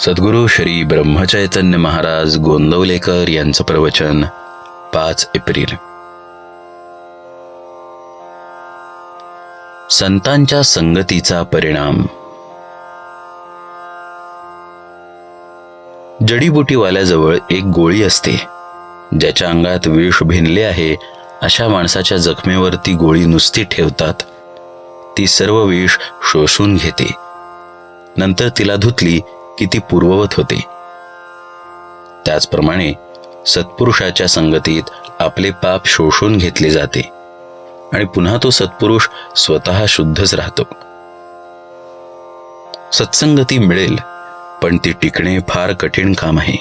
सद्गुरू श्री ब्रह्मचैतन्य महाराज गोंदवलेकर यांचं प्रवचन 5 एप्रिल. संतांच्या संगतीचा परिणाम. जडीबुटीवाल्याजवळ एक गोळी असते. ज्याच्या अंगात विष भिनले आहे अशा माणसाच्या जखमेवर ती गोळी नुसती ठेवतात. ती सर्व विष शोषून घेते. नंतर तिला धुतली की ती पूर्ववत होते. त्याचप्रमाणे सत्पुरुषाच्या संगतीत आपले पाप शोषून घेतले जाते आणि पुन्हा तो सत्पुरुष स्वतः शुद्धच राहतो. सत्संगती मिळेल, पण ती टिकणे फार कठीण काम आहे.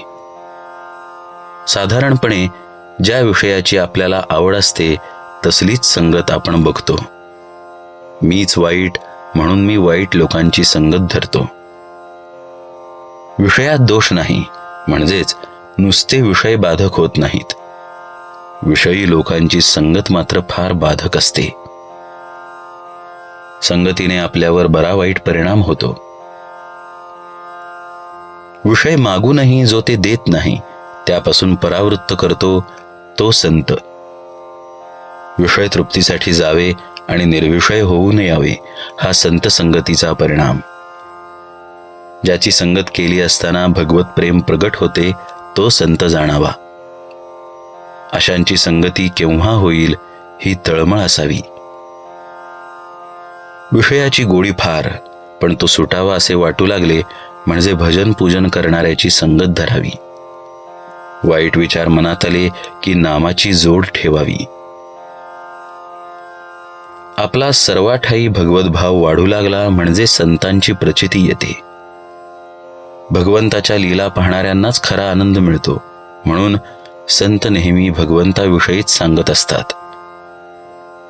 साधारणपणे ज्या विषयाची आपल्याला आवड असते तसलीच संगत आपण बघतो. मीच वाईट म्हणून मी वाईट लोकांची संगत धरतो. विषयात दोष नाही, म्हणजेच नुसते विषय बाधक होत नाहीत. विषयी लोकांची संगत मात्र फार बाधक असते. संगतीने आपल्यावर बरा वाईट परिणाम होतो. विषय मागूनही जो ते देत नाही त्यापासून परावृत्त करतो तो संत. विषय तृप्तीसाठी जावे आणि निर्विषय होऊन यावे हा संत संगतीचा परिणाम. ज्याची संगत केली असताना भगवत प्रेम प्रगट होते तो संत जाणावा. अशांची संगती केव्हा होईल ही तळमळ असावी. विषयाची गोडी फार, पण तो सुटावा असे वाटू लागले म्हणजे भजन पूजन करणाऱ्याची संगत धरावी. वाईट विचार मनात आले की नामाची जोड ठेवावी. आपला सर्वाठायी भगवत भाव वाढू लागला म्हणजे संतांची प्रचिती येते. भगवंताच्या लीला पाहणाऱ्यांनाच खरा आनंद मिळतो, म्हणून संत नेहमी भगवंताविषयीच सांगत असतात.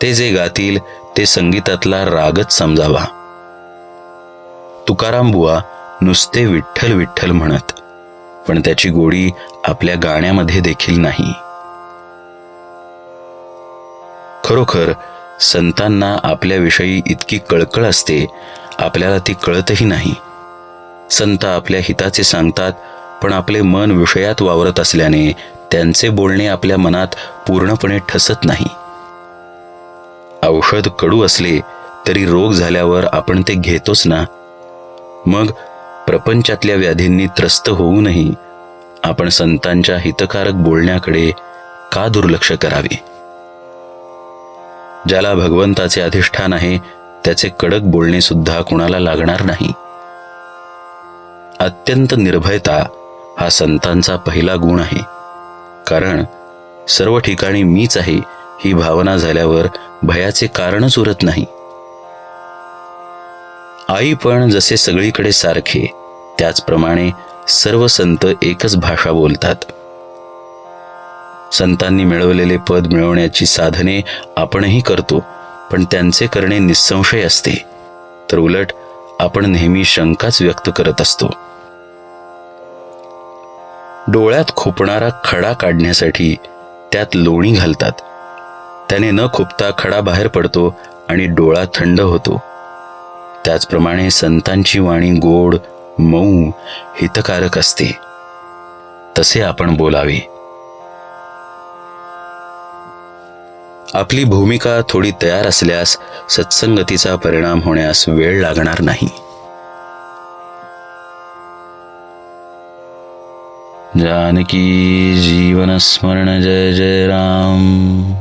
ते जे गातील ते संगीतातला रागच समजावा. तुकाराम बुवा नुसते विठ्ठल विठ्ठल म्हणत, पण त्याची गोडी आपल्या गाण्यामध्ये देखील नाही. खरोखर संतांना आपल्याविषयी इतकी कळकळ असते, आपल्याला ती कळतही नाही. संत आपल्या हिताचे सांगतात, पण आपले मन विषयात वावरत असल्याने त्यांचे बोलणे आपल्या मनात पूर्णपणे ठसत नाही. औषध कडू असले तरी रोग झाल्यावर आपण ते घेतोच ना. मग प्रपंचातल्या व्याधींनी त्रस्त होऊनही आपण संतांच्या हितकारक बोलण्याकडे का दुर्लक्ष करावे. ज्याला भगवंताचे अधिष्ठान आहे त्याचे कडक बोलणे सुद्धा कुणाला लागणार नाही. अत्यंत निर्भयता हा संतांचा पहिला गुण आहे. कारण सर्व ठिकाणी मीच आहे ही भावना झाल्यावर भयाचे कारणच उरत नाही. आई पण जसे सगळीकडे सारखे, त्याचप्रमाणे सर्व संत एकच भाषा बोलतात. संतांनी मिळवलेले पद मिळवण्याची साधने आपणही करतो, पण त्यांचे करणे निस्संशय असते. तर उलट आपण नेहमी शंकाच व्यक्त करत असतो. डोळ्यात खुपणारा खडा काढण्यासाठी त्यात लोणी घालतात. त्याने न खुपता खडा बाहेर पडतो आणि डोळा थंड होतो. त्याचप्रमाणे संतांची वाणी गोड, मऊ, हितकारक असते. तसे आपण बोलावे. आपली भूमिका थोडी तयार असल्यास सत्संगतीचा परिणाम होण्यास वेळ लागणार नाही. जानकी जीवन स्मरण जय जय राम.